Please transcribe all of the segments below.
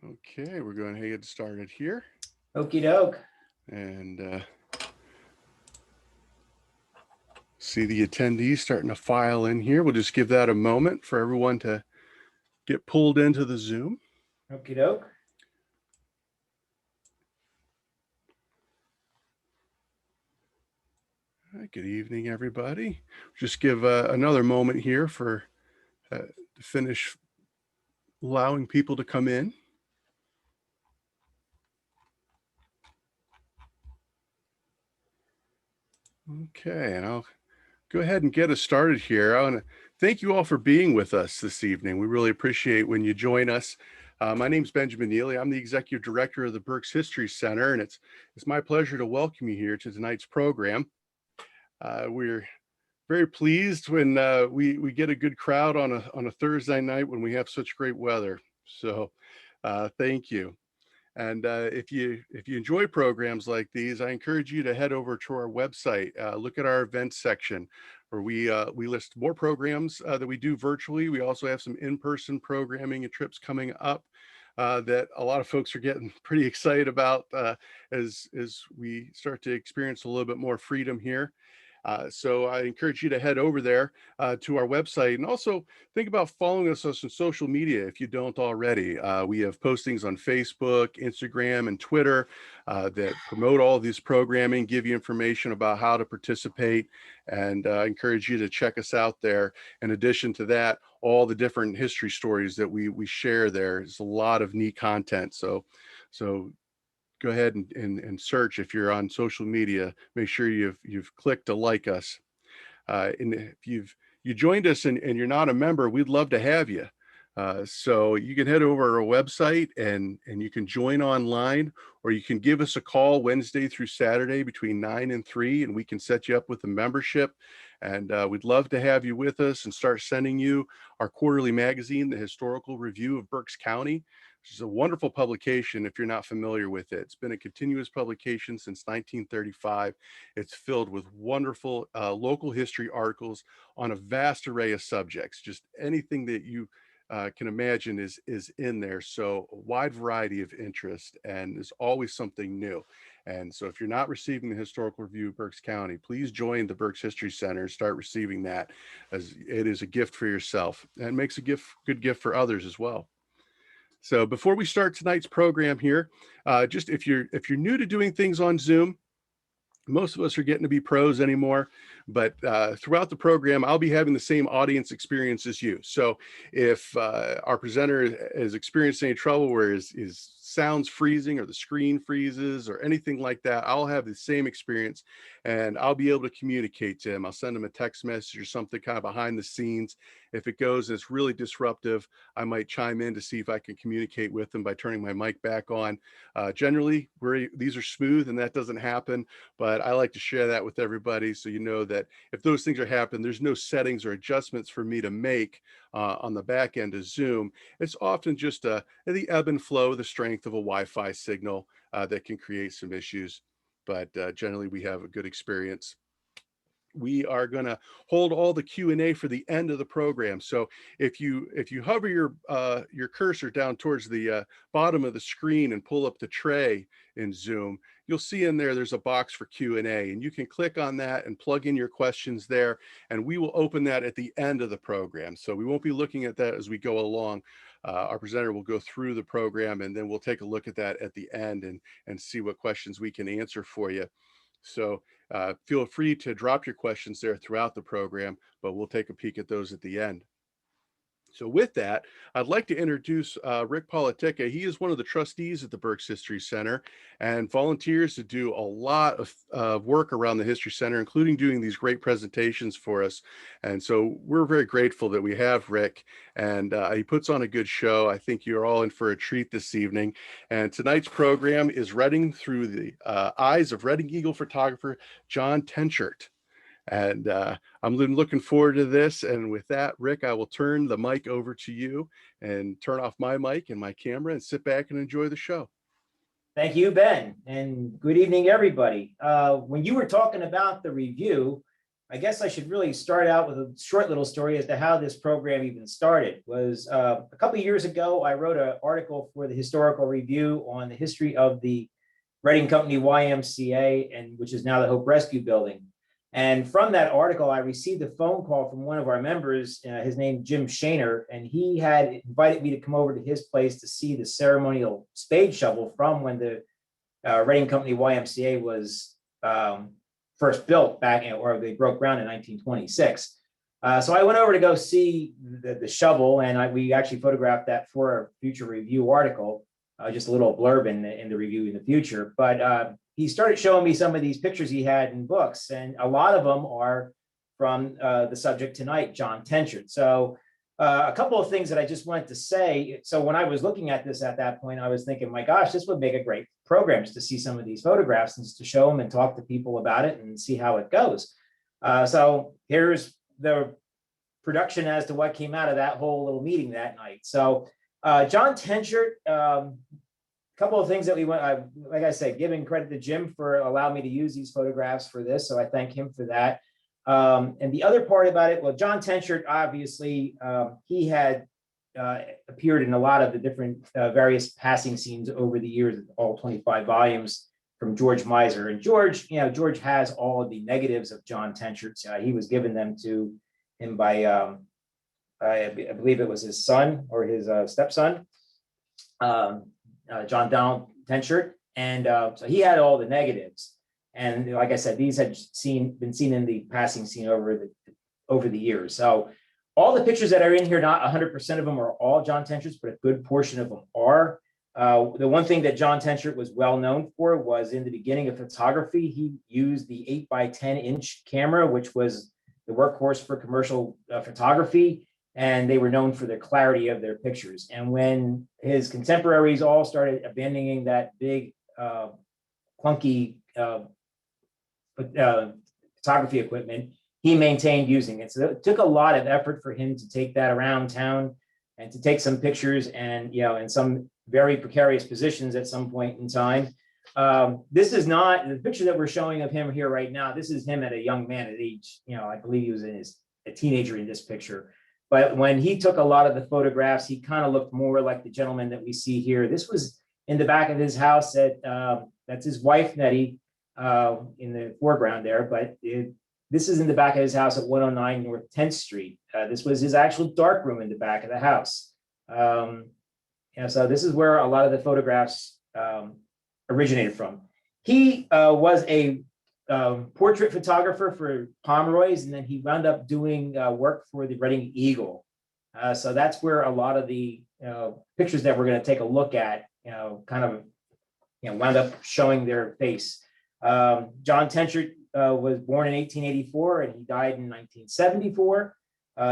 Okay, we're going to get started here. Okie doke. And see the attendees starting to file in here. We'll just give that a moment for everyone to get pulled into the Zoom. Okie doke. Right, good evening, everybody. Just give another moment here for to finish allowing people to come in. Okay, and I'll go ahead and get us started here. I want to thank you all for being with us this evening. We really appreciate when you join us. My name is Benjamin Neely. I'm the Executive Director of the Berks History Center, and it's my pleasure to welcome you here to tonight's program. We're very pleased when we get a good crowd on a Thursday night when we have such great weather. So thank you. And if you enjoy programs like these, I encourage you to head over to our website, look at our events section, where we list more programs that we do virtually. We also have some in-person programming and trips coming up that a lot of folks are getting pretty excited about as we start to experience a little bit more freedom here. So I encourage you to head over there to our website, and also think about following us on social media if you don't already. We have postings on Facebook, Instagram, and Twitter that promote all of this programming, give you information about how to participate, and I encourage you to check us out there. In addition to that, all the different history stories that we share there. There's a lot of neat content. So go ahead and search. If you're on social media, make sure you've clicked to like us. And if you joined us and you're not a member, we'd love to have you. So you can head over to our website and you can join online, or you can give us a call Wednesday through Saturday between 9 and 3, and we can set you up with a membership. And we'd love to have you with us and start sending you our quarterly magazine, the Historical Review of Berks County, which is a wonderful publication if you're not familiar with it. It's been a continuous publication since 1935. It's filled with wonderful local history articles on a vast array of subjects. Just anything that you can imagine is in there. So a wide variety of interest, and there's always something new. And so if you're not receiving the Historical Review of Berks County, please join the Berks History Center and start receiving that, as it is a gift for yourself and makes a good gift for others as well. So before we start tonight's program here, just if you're new to doing things on Zoom, most of us are getting to be pros anymore, but throughout the program, I'll be having the same audience experience as you. So if our presenter is experiencing any trouble where his sound's freezing or the screen freezes or anything like that, I'll have the same experience and I'll be able to communicate to him. I'll send him a text message or something kind of behind the scenes. If it goes and it's really disruptive, I might chime in to see if I can communicate with him by turning my mic back on. Generally, these are smooth and that doesn't happen, but I like to share that with everybody so you know that if those things are happening, there's no settings or adjustments for me to make on the back end of Zoom. It's often just the ebb and flow, the strength of a Wi-Fi signal that can create some issues, but generally we have a good experience. We are going to hold all the Q&A for the end of the program. So if you hover your cursor down towards the bottom of the screen and pull up the tray in Zoom, you'll see in there's a box for Q&A, and you can click on that and plug in your questions there, and we will open that at the end of the program. So we won't be looking at that as we go along. Our presenter will go through the program, and then we'll take a look at that at the end and see what questions we can answer for you. So feel free to drop your questions there throughout the program, but we'll take a peek at those at the end. So with that, I'd like to introduce Rick Politica. He is one of the trustees at the Berks History Center and volunteers to do a lot of work around the History Center, including doing these great presentations for us. And so we're very grateful that we have Rick, and he puts on a good show. I think you're all in for a treat this evening. And tonight's program is Reading Through the Eyes of Reading Eagle photographer John Tenschert. And I'm looking forward to this. And with that, Rick, I will turn the mic over to you and turn off my mic and my camera and sit back and enjoy the show. Thank you, Ben, and good evening, everybody. When you were talking about the review, I guess I should really start out with a short little story as to how this program even started. Was a couple of years ago, I wrote an article for the Historical Review on the history of the Reading Company YMCA, and which is now the Hope Rescue Building. And from that article, I received a phone call from one of our members, his name Jim Shaner, and he had invited me to come over to his place to see the ceremonial spade shovel from when the Reading Company YMCA was first built back, or they broke ground in 1926. So I went over to go see the shovel, and we actually photographed that for a future review article, just a little blurb in the review in the future. But he started showing me some of these pictures he had in books, and a lot of them are from the subject tonight, John Tenschert. So a couple of things that I just wanted to say. So when I was looking at this at that point, I was thinking, my gosh, this would make a great program just to see some of these photographs and just to show them and talk to people about it and see how it goes. So here's the production as to what came out of that whole little meeting that night. So John Tenschert, a couple of things that we went, like I said, giving credit to Jim for allowing me to use these photographs for this. So I thank him for that. And the other part about it, well, John Tenschert, obviously, he had appeared in a lot of the different various passing scenes over the years, all 25 volumes from George Miser. And George, George has all of the negatives of John Tenschert. He was given them to him by, I believe it was his son or his stepson, John Donald Tenschert. And so he had all the negatives. And like I said, these had been seen in the passing scene over the years. So all the pictures that are in here, not 100% of them are all John Tenchert's, but a good portion of them are. The one thing that John Tenschert was well known for was in the beginning of photography, he used the 8 by 10 inch camera, which was the workhorse for commercial photography. And they were known for the clarity of their pictures. And when his contemporaries all started abandoning that big, clunky photography equipment, he maintained using it. So it took a lot of effort for him to take that around town and to take some pictures, and in some very precarious positions at some point in time. This is not the picture that we're showing of him here right now. This is him at a young man at age, I believe he was a teenager in this picture. But when he took a lot of the photographs, he kind of looked more like the gentleman that we see here. This was in the back of his house. That's his wife, Nettie, in the foreground there. But this is in the back of his house at 109 North 10th Street. This was his actual dark room in the back of the house. So this is where a lot of the photographs originated from. He was a portrait photographer for Pomeroy's, and then he wound up doing work for the Reading Eagle. So that's where a lot of the pictures that we're going to take a look at, wound up showing their face. John Tenschert was born in 1884 and he died in 1974.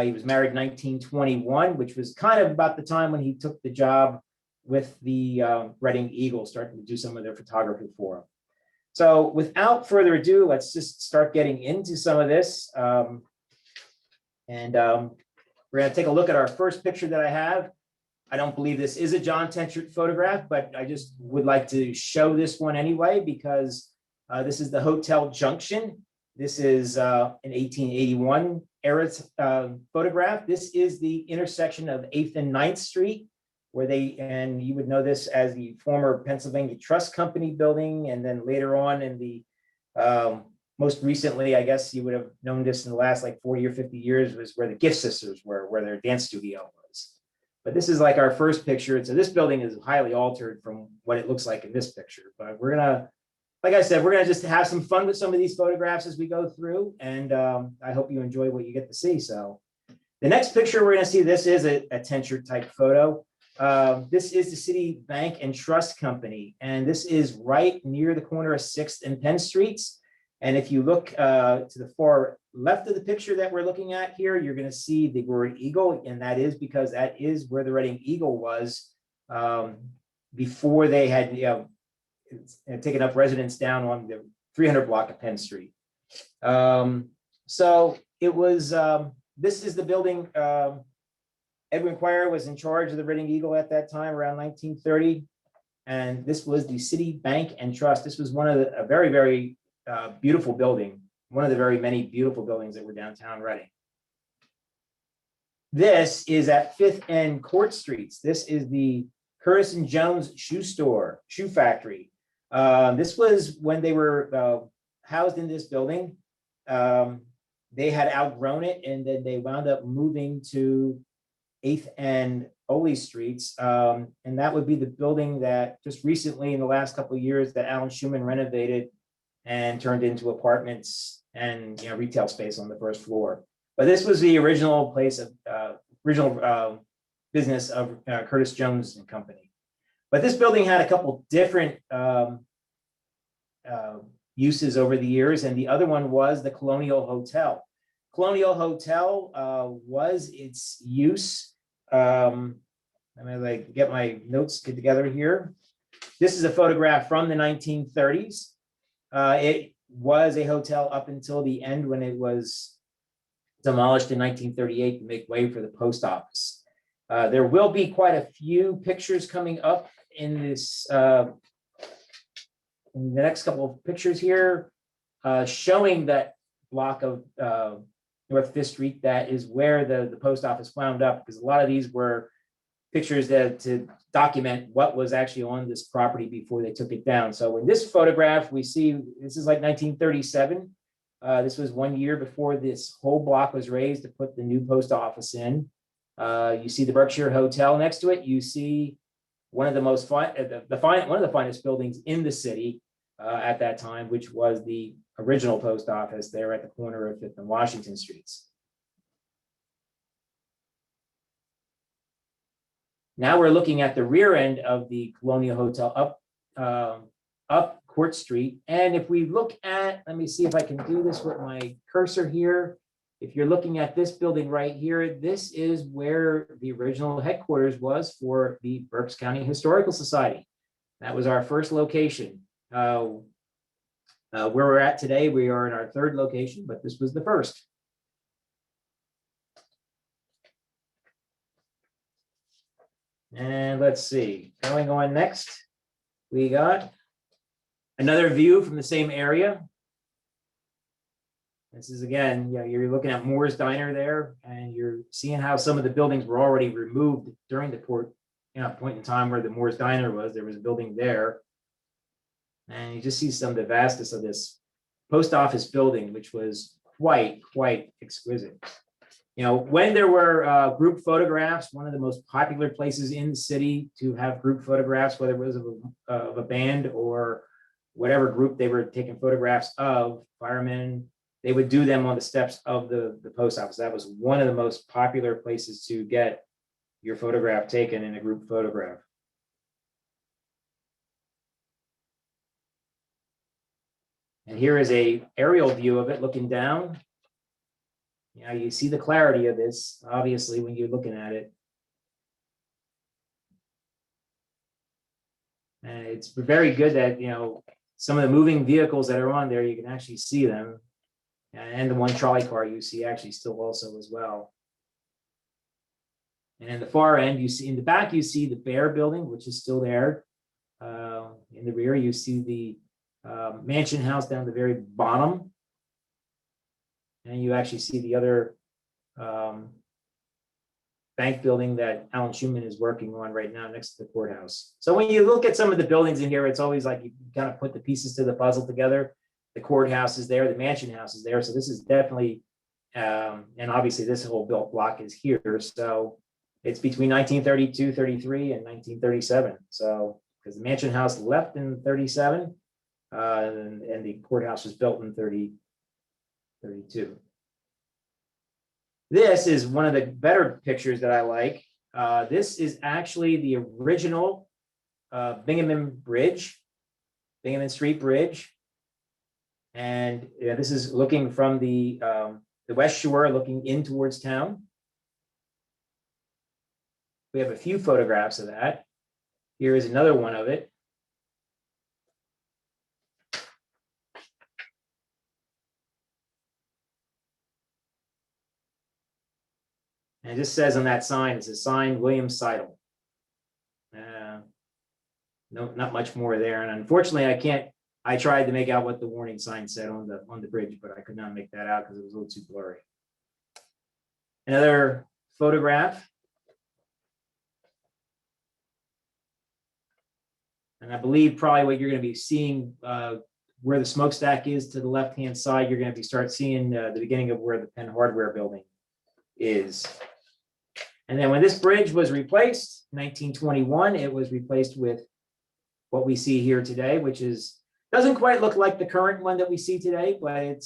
He was married in 1921, which was kind of about the time when he took the job with the Reading Eagle, starting to do some of their photography for him. So without further ado, let's just start getting into some of this. We're going to take a look at our first picture that I have. I don't believe this is a John Tenschert photograph, but I just would like to show this one anyway, because this is the Hotel Junction. This is an 1881 era photograph. This is the intersection of 8th and 9th Street, where and you would know this as the former Pennsylvania Trust Company building. And then later on in the, most recently, I guess you would have known this in the last like 40 or 50 years, was where the Gift Sisters were, where their dance studio was. But this is like our first picture. So this building is highly altered from what it looks like in this picture. But we're going to, like I said, we're going to just have some fun with some of these photographs as we go through. And I hope you enjoy what you get to see. So the next picture we're going to see, this is a Tenschert type photo. This is the City Bank and Trust Company. And this is right near the corner of 6th and Penn Streets. And if you look to the far left of the picture that we're looking at here, you're going to see the word Eagle. And that is because that is where the Reading Eagle was before they had taken up residence down on the 300 block of Penn Street. So it was, this is the building. Edwin Quire was in charge of the Reading Eagle at that time, around 1930. And this was the City Bank and Trust. This was one of a very, very beautiful building. one of the very many beautiful buildings that were downtown Reading. This is at 5th and Court Streets. This is the Curtis and Jones shoe store, shoe factory. This was when they were housed in this building. They had outgrown it, and then they wound up moving to 8th and Oley Streets. And that would be the building that just recently in the last couple of years that Alan Schumann renovated and turned into apartments and retail space on the first floor. But this was the original place of business of Curtis Jones and Company. But this building had a couple different uses over the years, and the other one was the Colonial Hotel. Colonial Hotel was its use. I'm gonna get my notes together here. This is a photograph from the 1930s. It was a hotel up until the end when it was demolished in 1938 to make way for the post office. There will be quite a few pictures coming up in this in the next couple of pictures here, showing that block of North 5th Street. That is where the post office wound up, because a lot of these were pictures that to document what was actually on this property before they took it down. So in this photograph, we see this is like 1937. This was 1 year before this whole block was raised to put the new post office in. You see the Berkshire Hotel next to it. You see one of the most one of the finest buildings in the city at that time, which was the original post office there at the corner of 5th and Washington Streets. Now we're looking at the rear end of the Colonial Hotel up Court Street. And if we look at, let me see if I can do this with my cursor here. If you're looking at this building right here, this is where the original headquarters was for the Berks County Historical Society. That was our first location. Where we're at today, we are in our third location, but this was the first. And let's see, going on next, we got another view from the same area. This is again, you're looking at Moore's Diner there, and you're seeing how some of the buildings were already removed during the point in time where the Moore's Diner was. There was a building there. And you just see some of the vastness of this post office building, which was quite exquisite. When there were group photographs, one of the most popular places in the city to have group photographs, whether it was of a band or whatever group they were taking photographs of, firemen, they would do them on the steps of the post office. That was one of the most popular places to get your photograph taken in a group photograph. And here is a aerial view of it looking down. You see the clarity of this, obviously, when you're looking at it. And it's very good that, some of the moving vehicles that are on there, you can actually see them. And the one trolley car you see actually still also as well. And in the far end, you see, in the back, you see the Bear building, which is still there. In the rear, you see the Mansion House down at the very bottom. And you actually see the other bank building that Alan Schumann is working on right now next to the courthouse. So when you look at some of the buildings in here, it's always like you kind of put the pieces to the puzzle together. The courthouse is there, the Mansion House is there. So this is definitely, and obviously this whole built block is here. So it's between 1932, 33, and 1937. So because the Mansion House left in 37, and the courthouse was built in 32. This is one of the better pictures that I like. This is actually the original Bingham Street Bridge. And this is looking from the West Shore, looking in towards town. We have a few photographs of that. Here is another one of it. And it just says on that sign, it's a sign William Seidel. No, not much more there. And unfortunately, I can't I tried to make out what the warning sign said on the bridge, but I could not make that out because it was a little too blurry. Another photograph. And I believe probably what you're going to be seeing where the smokestack is to the left-hand side, you're going to be start seeing the beginning of where the Penn Hardware building is. And then when this bridge was replaced, 1921, it was replaced with what we see here today, which doesn't quite look like the current one that we see today, but it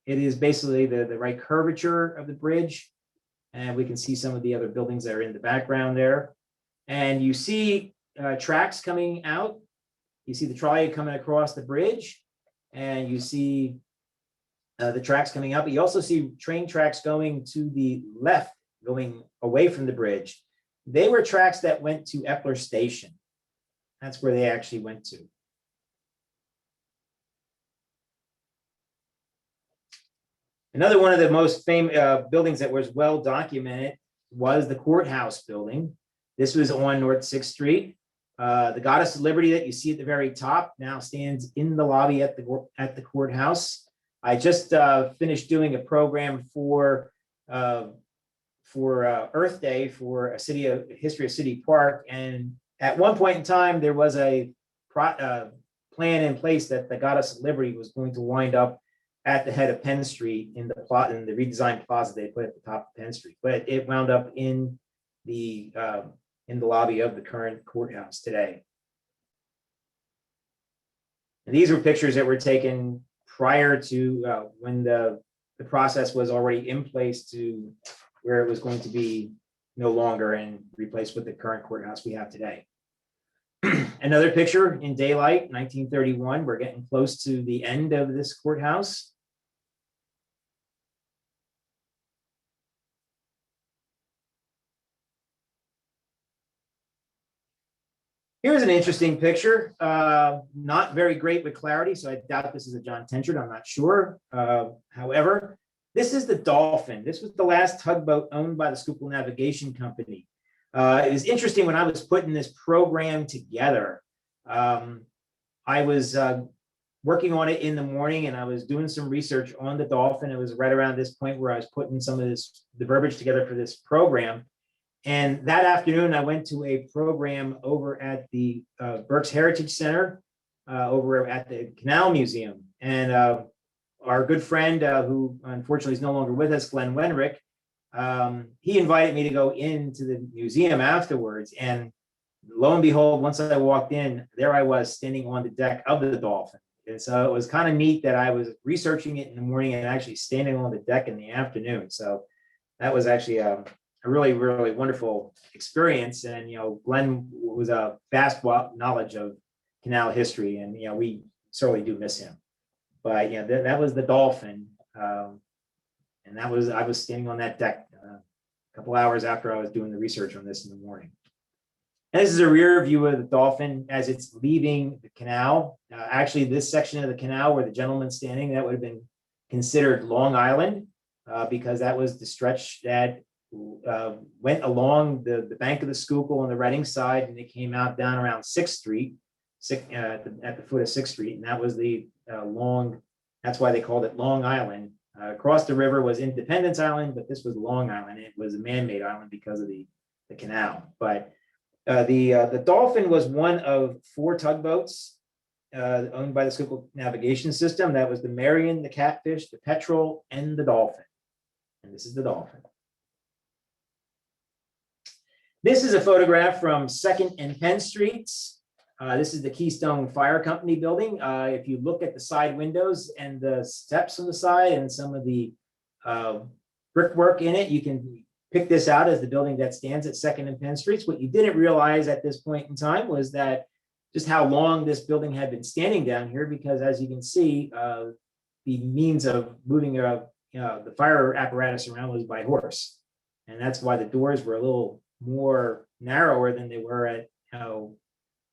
is basically the right curvature of the bridge. And we can see some of the other buildings that are in the background there. And you see tracks coming out. You see the trolley coming across the bridge, and you see the tracks coming up. But you also see train tracks going to the left, going away from the bridge. They were tracks that went to Epler Station. That's where they actually went to. Another one of the most famous buildings that was well documented was the courthouse building. This was on North 6th Street. The Goddess of Liberty that you see at the very top now stands in the lobby at the courthouse. I just finished doing a program for Earth Day for History of City Park, and at one point in time there was a plan in place that the Goddess of Liberty was going to wind up at the head of Penn Street in the redesigned plaza they put at the top of Penn Street, but it wound up in the lobby of the current courthouse today. And these were pictures that were taken prior to when the process was already in place to where it was going to be no longer and replaced with the current courthouse we have today. Another picture in daylight, 1931. We're getting close to the end of this courthouse. Here's an interesting picture, not very great with clarity, so I doubt this is a John Tenschert, I'm not sure. However, this is the Dolphin. This was the last tugboat owned by the Schuylkill Navigation Company. It was interesting when I was putting this program together. I was working on it in the morning and I was doing some research on the Dolphin. It was right around this point where I was putting some of the verbiage together for this program. And that afternoon, I went to a program over at the Berks Heritage Center, over at the Canal Museum. And our good friend, who unfortunately is no longer with us, Glenn Wenrick, he invited me to go into the museum afterwards. And lo and behold, once I walked in, there I was standing on the deck of the Dolphin. And so it was kind of neat that I was researching it in the morning and actually standing on the deck in the afternoon. So that was actually a really, really wonderful experience. And, Glenn was a vast knowledge of canal history, and, we certainly do miss him. But, that was the Dolphin. And I was standing on that deck a couple hours after I was doing the research on this in the morning. And this is a rear view of the Dolphin as it's leaving the canal. Actually, this section of the canal where the gentleman's standing, that would have been considered Long Island, because that was the stretch that went along the bank of the Schuylkill on the Reading side, and it came out down around 6th Street, at the foot of 6th Street, and that was the that's why they called it Long Island. Across the river was Independence Island, but this was Long Island. It was a man-made island because of the canal. But the Dolphin was one of 4 tugboats owned by the Schuylkill Navigation System. That was the Marion, the Catfish, the Petrel, and the Dolphin. And this is the Dolphin. This is a photograph from 2nd and Penn Streets. This is the Keystone Fire Company building. If you look at the side windows and the steps on the side and some of the brickwork in it, you can pick this out as the building that stands at 2nd and Penn Streets. What you didn't realize at this point in time was that just how long this building had been standing down here, because as you can see, the means of moving the fire apparatus around was by horse. And that's why the doors were a little more narrower than they were at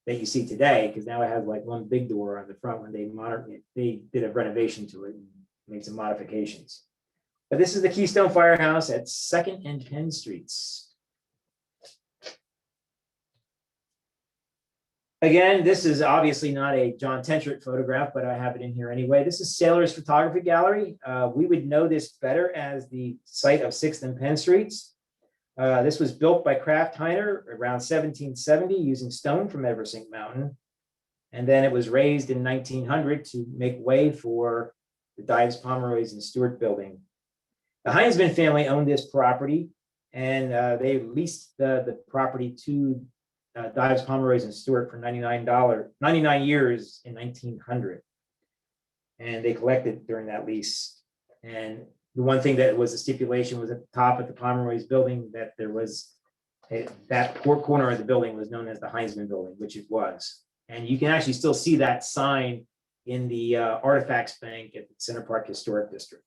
that you see today, because now it has like one big door on the front when they did a renovation to it and made some modifications. But this is the Keystone Firehouse at 2nd and Penn Streets. Again, this is obviously not a John Tenschert photograph, but I have it in here anyway. This is Sailor's Photography Gallery. We would know this better as the site of 6th and Penn Streets. This was built by Kraft Heiner around 1770 using stone from Eversink Mountain. And then it was raised in 1900 to make way for the Dives, Pomeroys, and Stewart building. The Heinzman family owned this property, and they leased the property to Dives, Pomeroys, and Stewart for $99 years in 1900. And they collected during that lease. And the one thing that was a stipulation was at the top of the Pomeroy's building that there was that corner of the building was known as the Heinzman building, which it was. And you can actually still see that sign in the Artifacts Bank at the Center Park Historic District.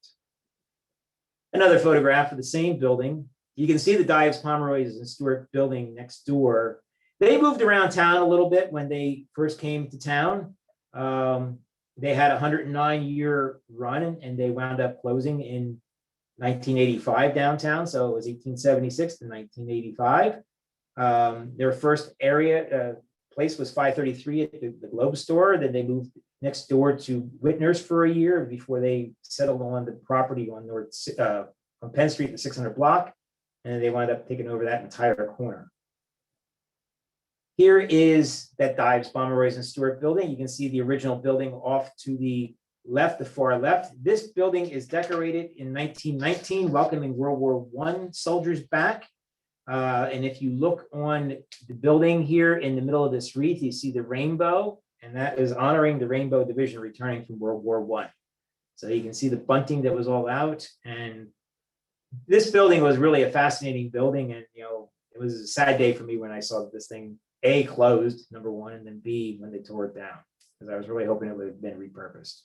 Another photograph of the same building. You can see the Dives, Pomeroys, and Stewart building next door. They moved around town a little bit when they first came to town. They had a 109-year run, and they wound up closing in 1985 downtown. So it was 1876 to 1985. Their first place was 533 at the Globe store. Then they moved next door to Whitner's for a year before they settled on the property on Penn Street, the 600 block. And they wound up taking over that entire corner. Here is that Dives, Pomeroys, and Stewart building. You can see the original building off to the left, the far left. This building is decorated in 1919, welcoming World War I soldiers back. And if you look on the building here in the middle of this wreath, you see the rainbow, and that is honoring the Rainbow Division returning from World War I. So you can see the bunting that was all out. And this building was really a fascinating building. And, it was a sad day for me when I saw that this thing, A, closed, number one, and then B, when they tore it down, because I was really hoping it would have been repurposed.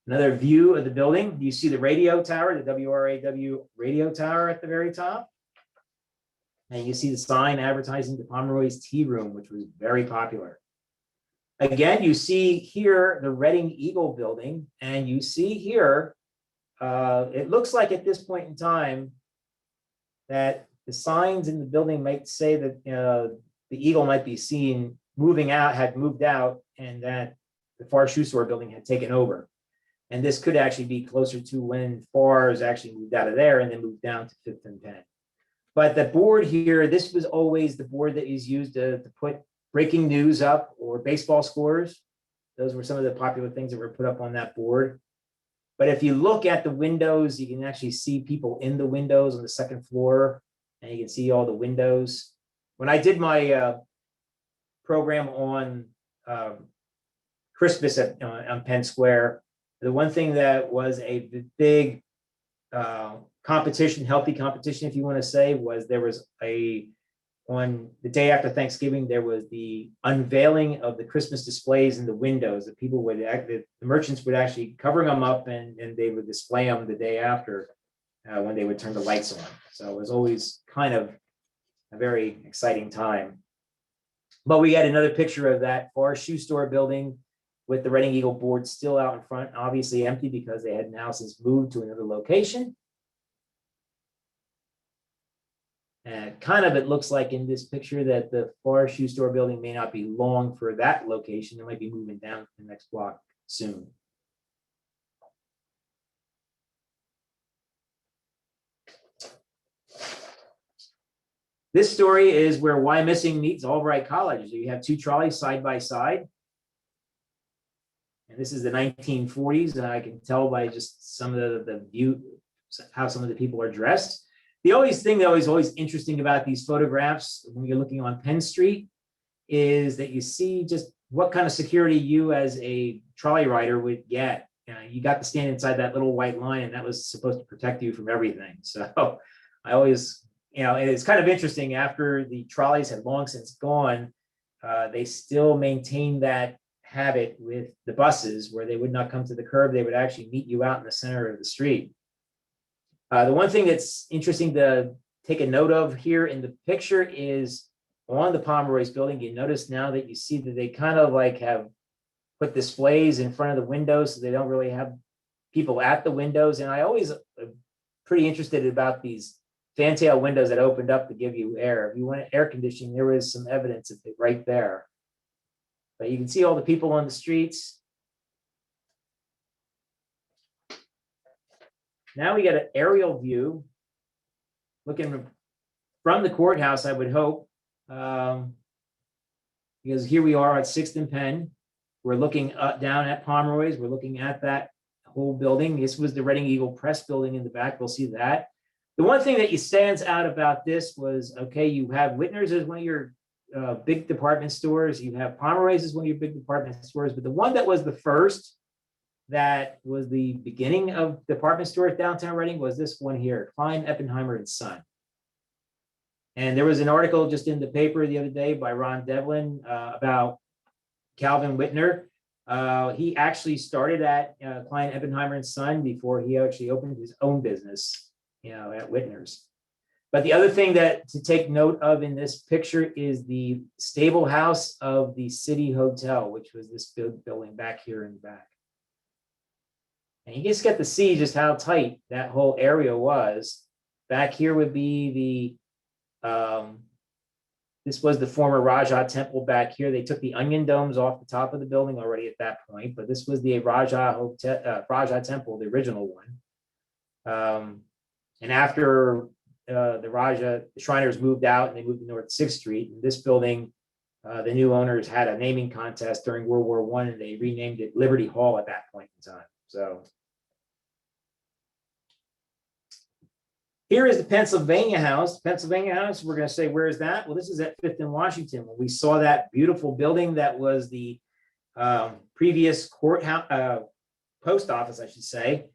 Another view of the building. You see the radio tower, the WRAW radio tower at the very top. And you see the sign advertising the Pomeroy's Tea Room, which was very popular. Again, you see here the Reading Eagle building, and you see here, it looks like at this point in time that the signs in the building might say that the Eagle might be seen had moved out, and that the Farr Shoe Store building had taken over. And this could actually be closer to when Farr's actually moved out of there and then moved down to 5th and Penn. But the board here, this was always the board that is used to put breaking news up or baseball scores. Those were some of the popular things that were put up on that board. But if you look at the windows, you can actually see people in the windows on the second floor, and you can see all the windows. When I did my program on Christmas on Penn Square, the one thing that was a big competition, healthy competition, if you want to say, was there was on the day after Thanksgiving, there was the unveiling of the Christmas displays in the windows that people would, the merchants would actually cover them up, and they would display them the day after when they would turn the lights on. So it was always kind of a very exciting time. But we had another picture of that Farr Shoe Store building with the Reading Eagle board still out in front, obviously empty because they had now since moved to another location. And kind of it looks like in this picture that the Farr Shoe Store building may not be long for that location. It might be moving down to the next block soon. This story is where Wyomissing meets Albright College. So you have two trolleys side by side. And this is the 1940s, and I can tell by just some of the view, how some of the people are dressed. The thing that was always interesting about these photographs when you're looking on Penn Street is that you see just what kind of security you as a trolley rider would get. You got to stand inside that little white line, and that was supposed to protect you from everything. So I always, it's kind of interesting, after the trolleys had long since gone, they still maintain that habit with the buses where they would not come to the curb. They would actually meet you out in the center of the street. The one thing that's interesting to take a note of here in the picture is on the Pomeroy's building, you notice now that you see that they kind of like have put displays in front of the windows, so they don't really have people at the windows. And I always am pretty interested about these fantail windows that opened up to give you air. If you wanted air conditioning, there was some evidence of it right there. But you can see all the people on the streets. Now we get an aerial view looking from the courthouse, I would hope. Because here we are at 6th and Penn. We're looking down at Pomeroy's. We're looking at that whole building. This was the Reading Eagle Press building in the back. We'll see that. The one thing that stands out about this was, okay, you have Whitner's as one of your big department stores. You have Pomeroy's as one of your big department stores. But the one that was the first, that was the beginning of department stores downtown Reading, was this one here, Klein, Eppenheimer and Son. And there was an article just in the paper the other day by Ron Devlin about Calvin Whitner. He actually started at Klein, Eppenheimer and Son before he actually opened his own business, at Whitner's. But the other thing that to take note of in this picture is the stable house of the City Hotel, which was this big building back here in the back. And you just get to see just how tight that whole area was. Back here would be this was the former Raja Temple back here. They took the onion domes off the top of the building already at that point, but this was the Raja Temple, the original one. And after the Shriners moved out and they moved to North 6th Street, and this building, the new owners had a naming contest during World War I, and they renamed it Liberty Hall at that point in time. So here is the Pennsylvania House. Pennsylvania House, we're going to say, where is that? Well, this is at 5th and Washington. When we saw that beautiful building that was the previous courthouse, post office, I should say,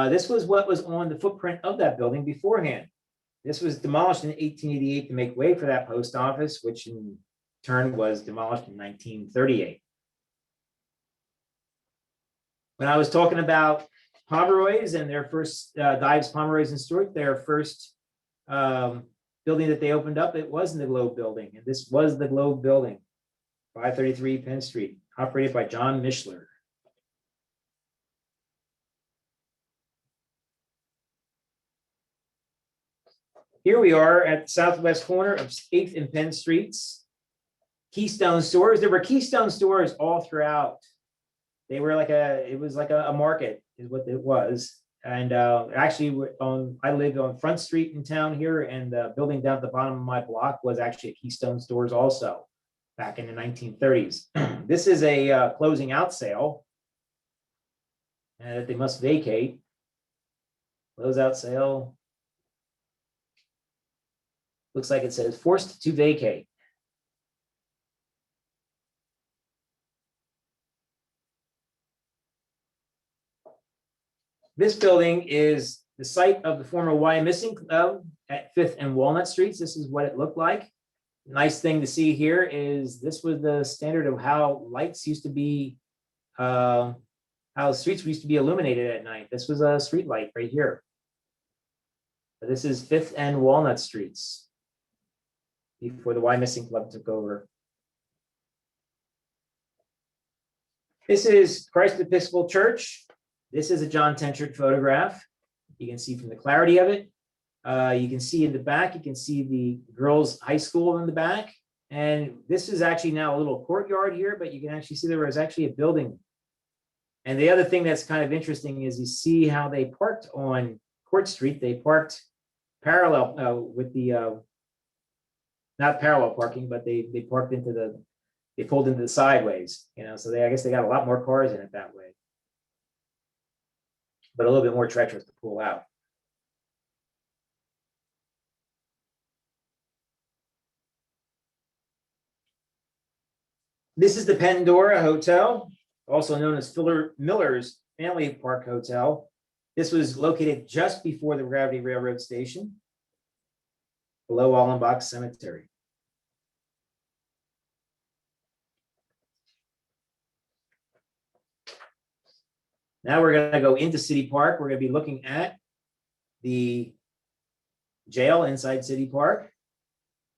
this was what was on the footprint of that building beforehand. This was demolished in 1888 to make way for that post office, which in turn was demolished in 1938. When I was talking about Pomeroy's and their first Dives, Pomeroy's and Stewart, their first building that they opened up, it was in the Globe building. And this was the Globe building, 533 Penn Street, operated by John Mishler. Here we are at the southwest corner of 8th and Penn Streets. Keystone stores. There were Keystone stores all throughout. They were like it was like a market is what it was. And actually I lived on Front Street in town here, and the building down at the bottom of my block was actually a Keystone stores also back in the 1930s. This is a closing out sale that they must vacate. Close out sale. Looks like it says forced to vacate. This building is the site of the former Wyomissing Club at 5th and Walnut Streets. This is what it looked like. Nice thing to see here is this was the standard of how lights used to be, how streets used to be illuminated at night. This was a street light right here. So this is 5th and Walnut Streets before the Wyomissing Club took over. This is Christ Episcopal Church. This is a John Tenschert photograph. You can see from the clarity of it. You can see in the back, you can see the girls' high school in the back. And this is actually now a little courtyard here, but you can actually see there was actually a building. And the other thing that's kind of interesting is you see how they parked on Court Street. They parked parallel with the, not parallel parking, but they parked into the, they pulled into the sideways, so I guess they got a lot more cars in it that way, but a little bit more treacherous to pull out. This is the Pandora Hotel, also known as Miller's Family Park Hotel. This was located just before the Gravity Railroad Station, below Allenbach Cemetery. Now we're going to go into City Park. We're going to be looking at the jail inside City Park.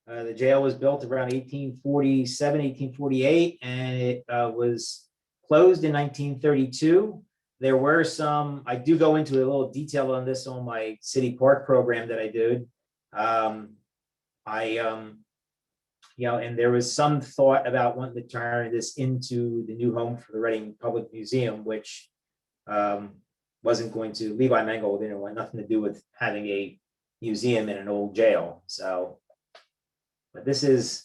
The jail was built around 1847, 1848, and it was closed in 1932. There were some, I do go into a little detail on this on my City Park program that I did. I, and there was some thought about wanting to turn this into the new home for the Reading Public Museum, which wasn't going to, Levi Mangold didn't want nothing to do with having a museum in an old jail. So, but this is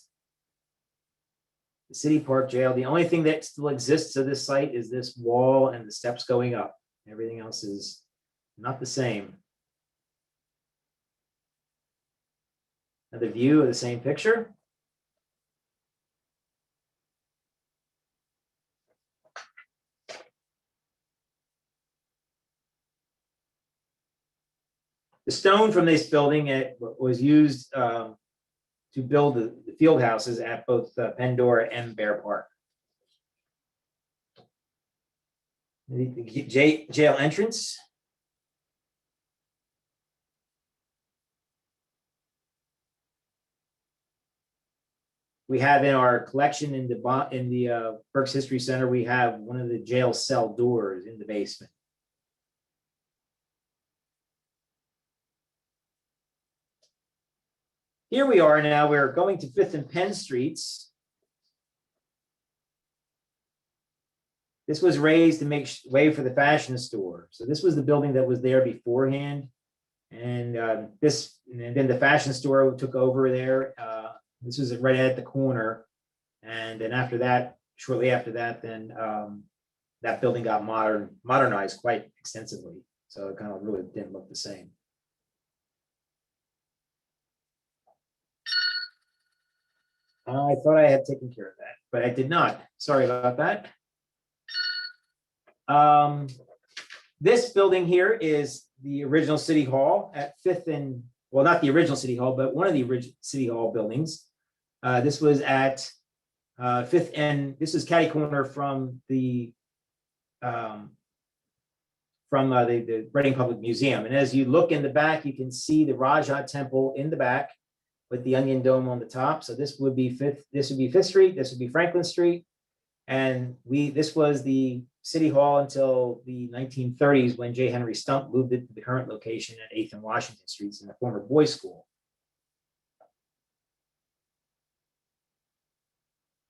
the City Park Jail. The only thing that still exists of this site is this wall and the steps going up. Everything else is not the same. Another view of the same picture. The stone from this building was used to build the field houses at both Pandora and Bear Park. The jail entrance. We have in our collection in the Berks History Center, we have one of the jail cell doors in the basement. Here we are now, we're going to 5th and Penn Streets. This was raised to make way for the fashion store. So this was the building that was there beforehand. And then the fashion store took over there. This was right at the corner. And then after that, shortly after that, then that building got modernized quite extensively. So it kind of really didn't look the same. I thought I had taken care of that, but I did not. Sorry about that. This building here is the original City Hall at 5th and, well, not the original City Hall, but one of the original City Hall buildings. This was at 5th and, this is catty corner from the Reading Public Museum. And as you look in the back, you can see the Raja Temple in the back with the onion dome on the top. So this would be 5th Street, this would be Franklin Street. And this was the City Hall until the 1930s when J. Henry Stump moved it to the current location at 8th and Washington Streets in the former boys' school.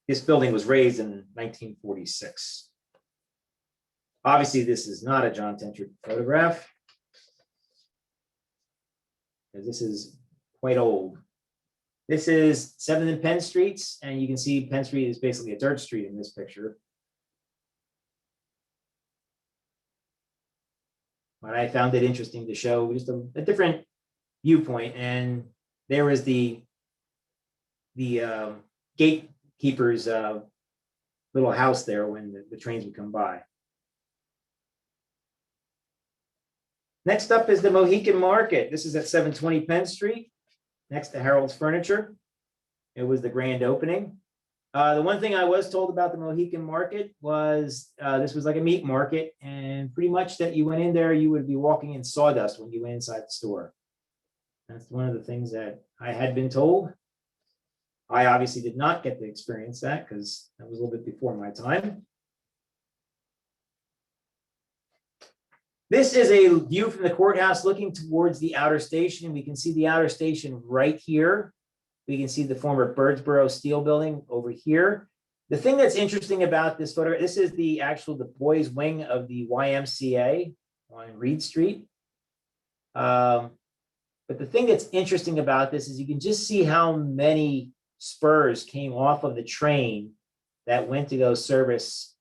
This building was raised in 1946. Obviously, this is not a John Tenschert photograph, because this is quite old. This is 7th and Penn Streets, and you can see Penn Street is basically a dirt street in this picture. But I found it interesting to show just a different viewpoint. And there is the gatekeeper's little house there when the trains would come by. Next up is the Mohican Market. This is at 720 Penn Street, next to Harold's Furniture. It was the grand opening. The one thing I was told about the Mohican Market was this was like a meat market, and pretty much that you went in there, you would be walking in sawdust when you went inside the store. That's one of the things that I had been told. I obviously did not get to experience that because that was a little bit before my time. This is a view from the courthouse looking towards the outer station. We can see the outer station right here. We can see the former Birdsboro Steel Building over here. The thing that's interesting about this photo, this is the boys' wing of the YMCA on Reed Street. But the thing that's interesting about this is you can just see how many spurs came off of the train that went to go service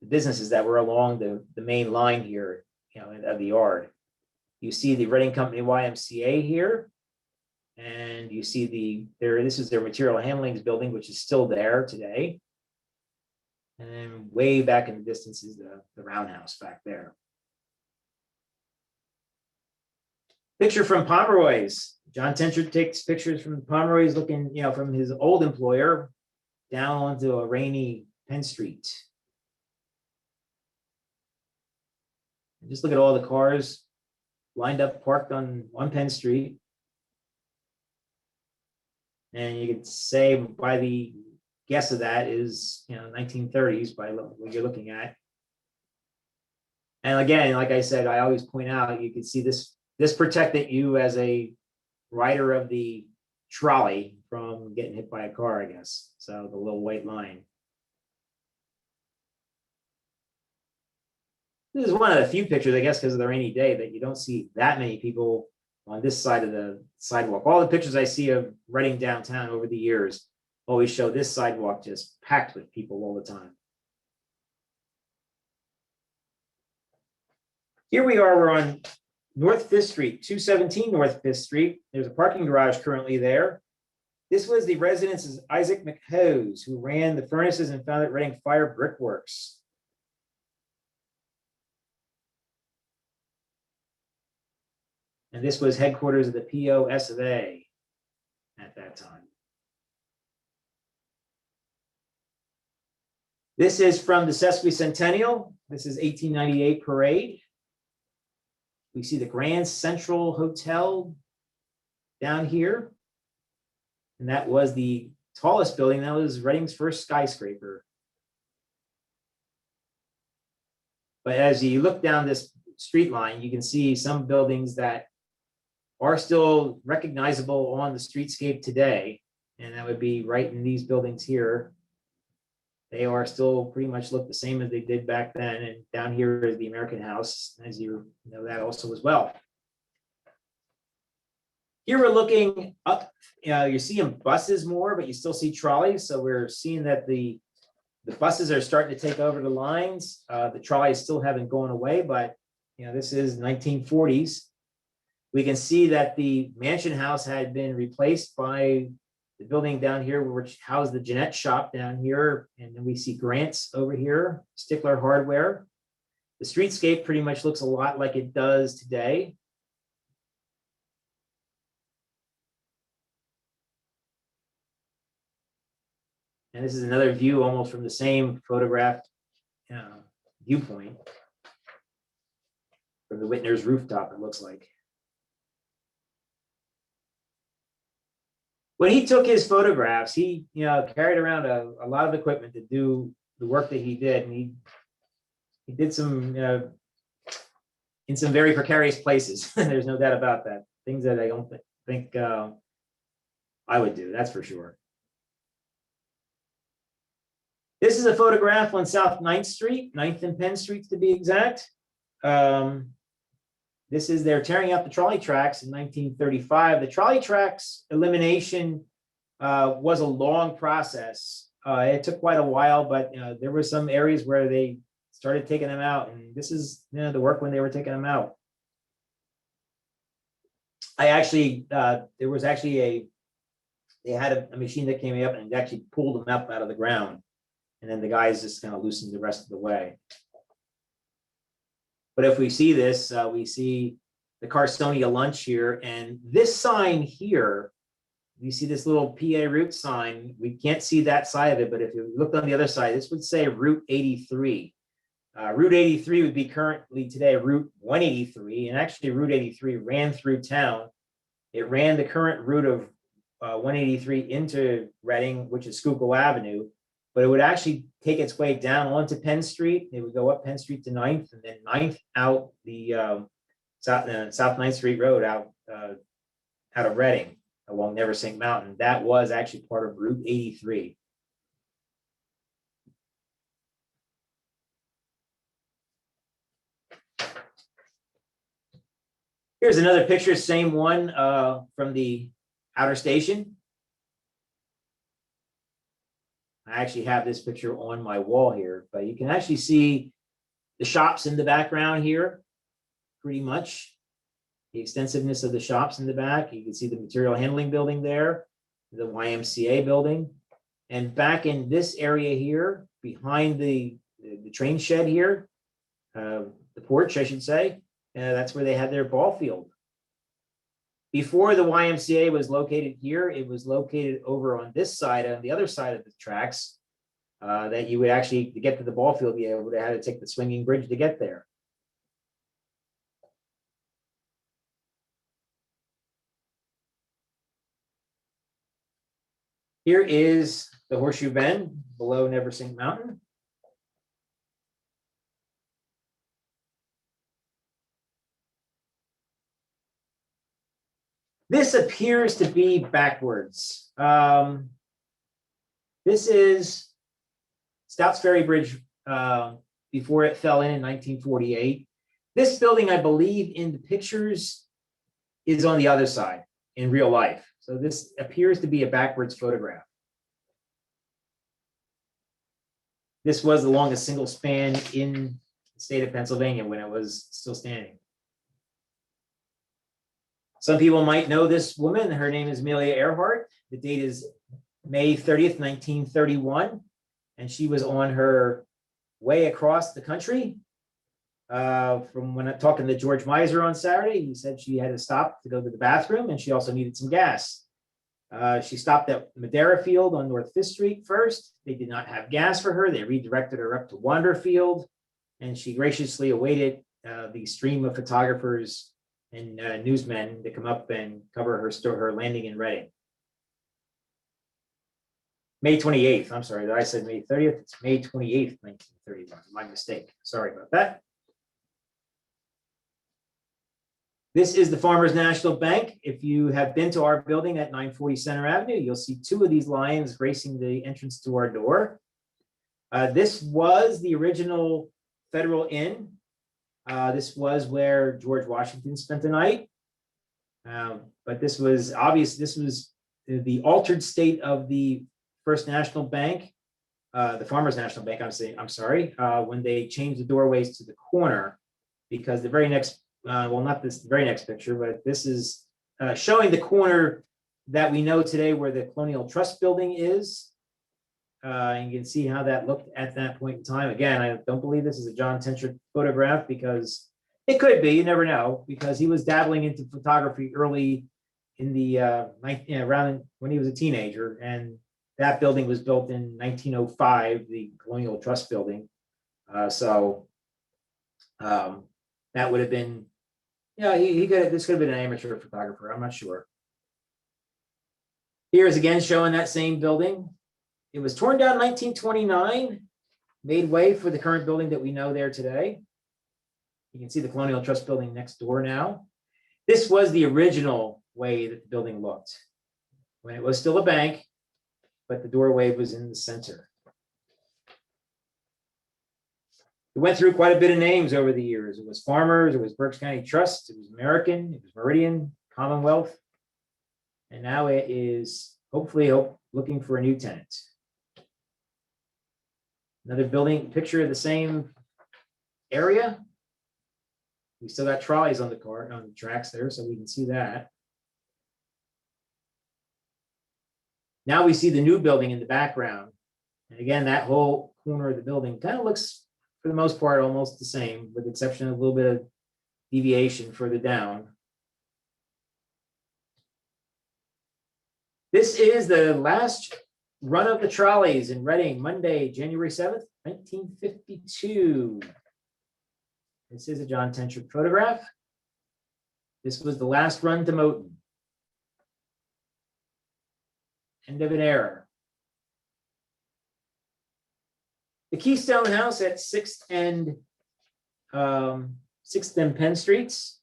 the businesses that were along the main line here, of the yard. You see the Reading Company YMCA here. And you see this is their material handling building, which is still there today. And then way back in the distance is the roundhouse back there. Picture from Pomeroy's. John Tenschert takes pictures from Pomeroy's looking, from his old employer down onto a rainy Penn Street. And just look at all the cars lined up, parked on Penn Street. And you could say by the guess of that is, 1930s by what you're looking at. And again, like I said, I always point out, you can see this protected you as a rider of the trolley from getting hit by a car, I guess. So the little white line. This is one of the few pictures, I guess, because of the rainy day, that you don't see that many people on this side of the sidewalk. All the pictures I see of Reading downtown over the years always show this sidewalk just packed with people all the time. Here we are, we're on North Fifth Street, 217 North Fifth Street. There's a parking garage currently there. This was the residence of Isaac McHose, who ran the furnaces and founded Reading Fire Brickworks. And this was headquarters of the POS of A at that time. This is from the Sesquicentennial. This is 1898 parade. We see the Grand Central Hotel down here. And that was the tallest building. That was Reading's first skyscraper. But as you look down this street line, you can see some buildings that are still recognizable on the streetscape today. And that would be right in these buildings here. They are still pretty much look the same as they did back then. And down here is the American House, as you know that also as well. Here we're looking up, you're seeing buses more, but you still see trolleys. So we're seeing that the buses are starting to take over the lines. The trolleys still haven't gone away, but this is 1940s. We can see that the Mansion House had been replaced by the building down here, which housed the Jeanette shop down here. And then we see Grant's over here, Stickler Hardware. The streetscape pretty much looks a lot like it does today. And this is another view almost from the same photographed viewpoint from the Whitner's rooftop, it looks like. When he took his photographs, he carried around a lot of equipment to do the work that he did. And he did some in some very precarious places. There's no doubt about that. Things that I don't think I would do, that's for sure. This is a photograph on South 9th Street, 9th and Penn Streets to be exact. This is they're tearing out the trolley tracks in 1935. The trolley tracks elimination was a long process. It took quite a while, but there were some areas where they started taking them out, and this is the work when they were taking them out. I actually there was actually they had a machine that came up and actually pulled them up out of the ground, and then the guys just kind of loosened the rest of the way. But if we see this, we see the Carsonia lunch here, and this sign here, you see this little PA route sign. We can't see that side of it, but if you looked on the other side, this would say Route 83. Route 83 would be currently today Route 183, and actually Route 83 ran through town. It ran the current route of 183 into Reading, which is Schuylkill Avenue, but it would actually take its way down onto Penn Street. It would go up Penn Street to 9th, and then 9th out the South 9th Street Road out of Reading along Neversink Mountain. That was actually part of Route 83. Here's another picture, same one from the outer station. I actually have this picture on my wall here, but you can actually see the shops in the background here, pretty much. The extensiveness of the shops in the back. You can see the material handling building there, the YMCA building. And back in this area here, behind the train shed here, the porch, I should say, that's where they had their ball field. Before the YMCA was located here, it was located over on this side, on the other side of the tracks, that you would actually, to get to the ball field, you would have had to take the swinging bridge to get there. Here is the Horseshoe Bend below Neversink Mountain. This appears to be backwards. This is Stouts Ferry Bridge before it fell in 1948. This building, I believe, in the pictures is on the other side in real life. So this appears to be a backwards photograph. This was the longest single span in the state of Pennsylvania when it was still standing. Some people might know this woman. Her name is Amelia Earhart. The date is May 30th, 1931. And she was on her way across the country. From when I'm talking to George Miser on Saturday, he said she had to stop to go to the bathroom and she also needed some gas. She stopped at Madera Field on North Fifth Street first. They did not have gas for her. They redirected her up to Wander Field, and she graciously awaited the stream of photographers and newsmen to come up and cover her landing in Reading. May 28th, I'm sorry, I said May 30th. It's May 28th, 1931. My mistake. Sorry about that. This is the Farmers National Bank. If you have been to our building at 940 Center Avenue, you'll see two of these lions gracing the entrance to our door. This was the original Federal Inn. This was where George Washington spent the night. But this was obvious. This was the altered state of the First National Bank, the Farmers National Bank, I'm sorry, when they changed the doorways to the corner, because the very next well, not this very next picture, but this is showing the corner that we know today where the Colonial Trust building is. And you can see how that looked at that point in time. Again, I don't believe this is a John Tenschert photograph because it could be, you never know, because he was dabbling into photography early in the around when he was a teenager. And that building was built in 1905, the Colonial Trust building. That would have been, yeah, this could have been an amateur photographer. I'm not sure. Here's again showing that same building. It was torn down in 1929, made way for the current building that we know there today. You can see the Colonial Trust building next door now. This was the original way that the building looked when it was still a bank, but the doorway was in the center. It went through quite a bit of names over the years. It was Farmers, it was Berks County Trust, it was American, it was Meridian, Commonwealth, and now it is hopefully looking for a new tenant. Another building picture of the same area. We still got trolleys on the tracks there, so we can see that. Now we see the new building in the background. And again, that whole corner of the building kind of looks, for the most part, almost the same, with the exception of a little bit of deviation further down. This is the last run of the trolleys in Reading, Monday, January 7th, 1952. This is a John Tenschert photograph. This was the last run to Moton. End of an era. The Keystone House at 6th and Penn Streets.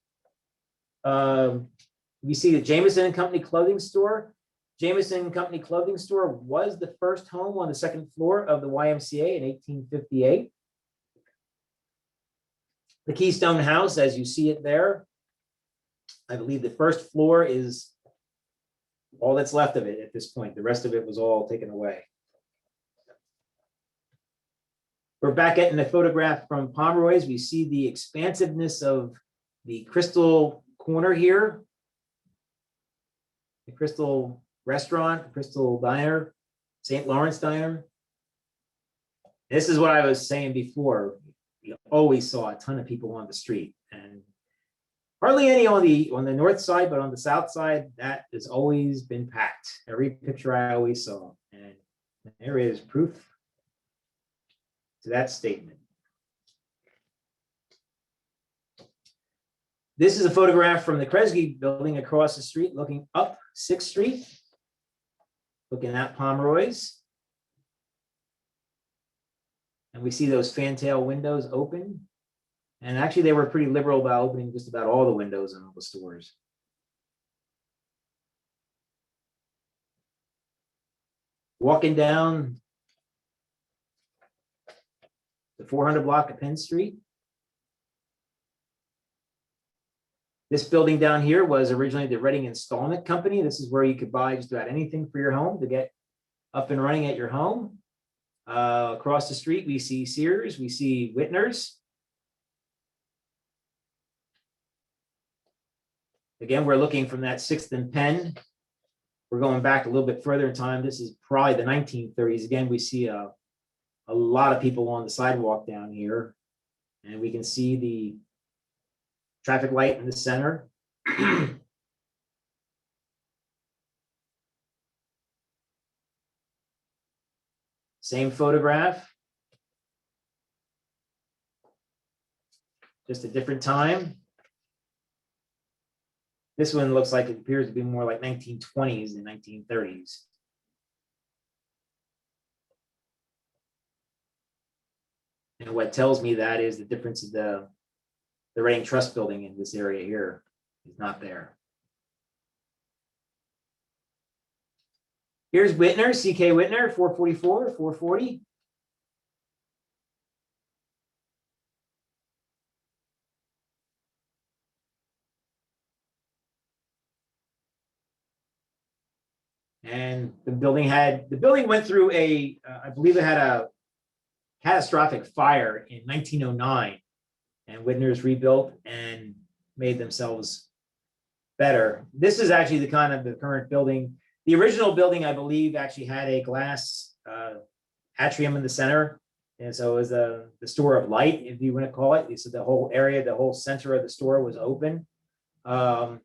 We see the Jameson and Company clothing store. Jameson and Company clothing store was the first home on the second floor of the YMCA in 1858. The Keystone House, as you see it there, I believe the first floor is all that's left of it at this point. The rest of it was all taken away. We're back at the photograph from Pomeroy's. We see the expansiveness of the Crystal Corner here. The Crystal Restaurant, Crystal Diner, St. Lawrence Diner. This is what I was saying before. You always saw a ton of people on the street, and hardly any on the north side, but on the south side, that has always been packed. Every picture I always saw, and there is proof to that statement. This is a photograph from the Kresge building across the street, looking up 6th Street, looking at Pomeroy's. And we see those fantail windows open. And actually, they were pretty liberal about opening just about all the windows in all the stores. Walking down the 400 block of Penn Street. This building down here was originally the Reading Installment Company. This is where you could buy just about anything for your home to get up and running at your home. Across the street, we see Sears, we see Whitner's. Again, we're looking from that 6th and Penn. We're going back a little bit further in time. This is probably the 1930s. Again, we see a lot of people on the sidewalk down here, and we can see the traffic light in the center. Same photograph, just a different time. This one looks like it appears to be more like 1920s than 1930s. And what tells me that is the difference of the Reading Trust building in this area here is not there. Here's Whitner, C.K. Whitner, 444, 440. And the building went through I believe it had a catastrophic fire in 1909, and Whitner's rebuilt and made themselves better. This is actually the current building. The original building, I believe, actually had a glass atrium in the center. And so it was the store of light, if you want to call it. So the whole area, the whole center of the store was open. The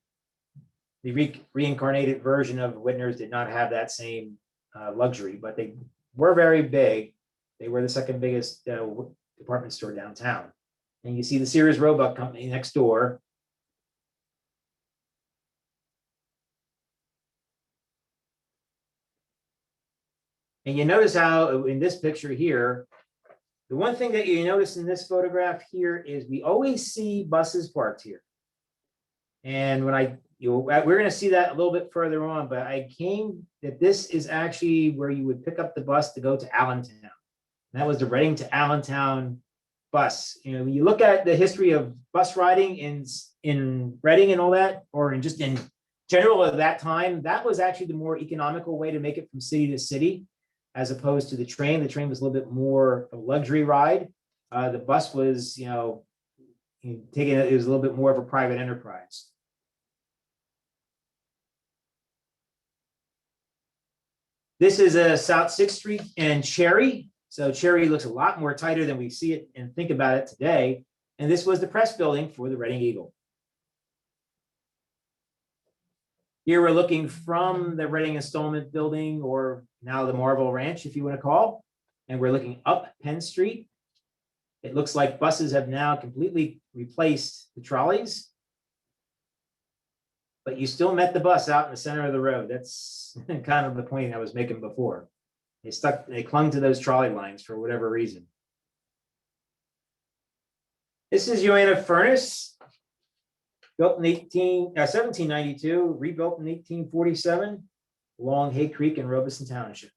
reincarnated version of Whitner's did not have that same luxury, but they were very big. They were the second biggest department store downtown. And you see the Sears Roebuck Company next door. And you notice how in this picture here, the one thing that you notice in this photograph here is we always see buses parked here. And when we're going to see that a little bit further on, but that this is actually where you would pick up the bus to go to Allentown. And that was the Reading to Allentown bus. When you look at the history of bus riding in Reading and all that, or just in general at that time, that was actually the more economical way to make it from city to city, as opposed to the train. The train was a little bit more of a luxury ride. The bus was, it was a little bit more of a private enterprise. This is a South 6th Street and Cherry. So Cherry looks a lot more tighter than we see it and think about it today. And this was the press building for the Reading Eagle. Here we're looking from the Reading Installment Building, or now the Marvel Ranch, if you want to call, and we're looking up Penn Street. It looks like buses have now completely replaced the trolleys, but you still met the bus out in the center of the road. That's kind of the point I was making before. They clung to those trolley lines for whatever reason. This is Joanna Furnace, built in 1792, rebuilt in 1847, along Hay Creek in Robeson Township.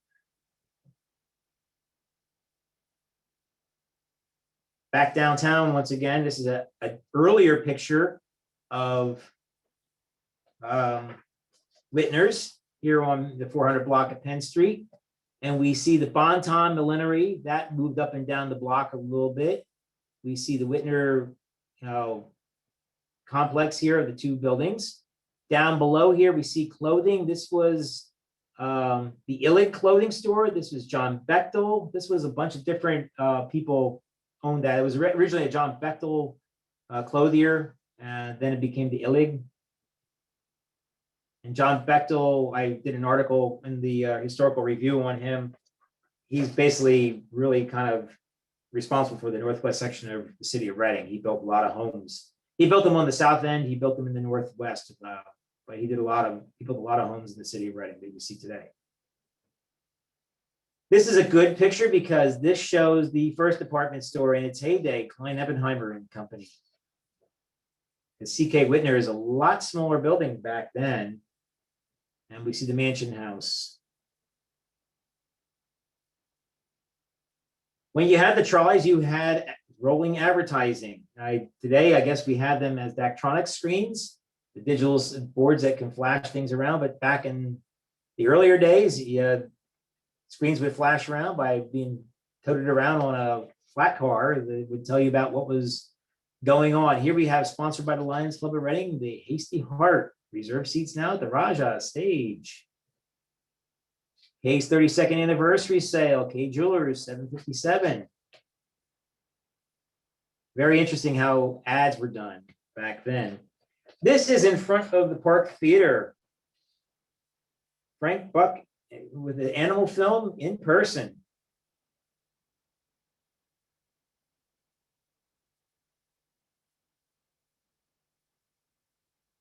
Back downtown, once again, this is an earlier picture of Whitner's here on the 400 block of Penn Street. And we see the Bonton Millinery that moved up and down the block a little bit. We see the Whitner, complex here of the two buildings. Down below here, we see clothing. This was the Illig clothing store. This was John Bechtel. This was a bunch of different people owned that. It was originally a John Bechtel clothier, and then it became the Illig. And John Bechtel, I did an article in the historical review on him. He's basically really kind of responsible for the northwest section of the city of Reading. He built a lot of homes. He built them on the south end. He built them in the northwest, but he built a lot of homes in the city of Reading that you see today. This is a good picture because this shows the first department store in its heyday, Klein Ebenheimer and Company. The C.K. Whitner is a lot smaller building back then. And we see the Mansion House. When you had the trolleys, you had rolling advertising. Today, I guess we have them as Daktronics screens, the digital boards that can flash things around. But back in the earlier days, you had screens would flash around by being toted around on a flat car that would tell you about what was going on. Here we have, sponsored by the Lions Club of Reading, the Hasty Heart. Reserve seats now at the Raja stage. K's 32nd anniversary sale, K Jewelers, 757. Very interesting how ads were done back then. This is in front of the Park Theater. Frank Buck with the animal film in person.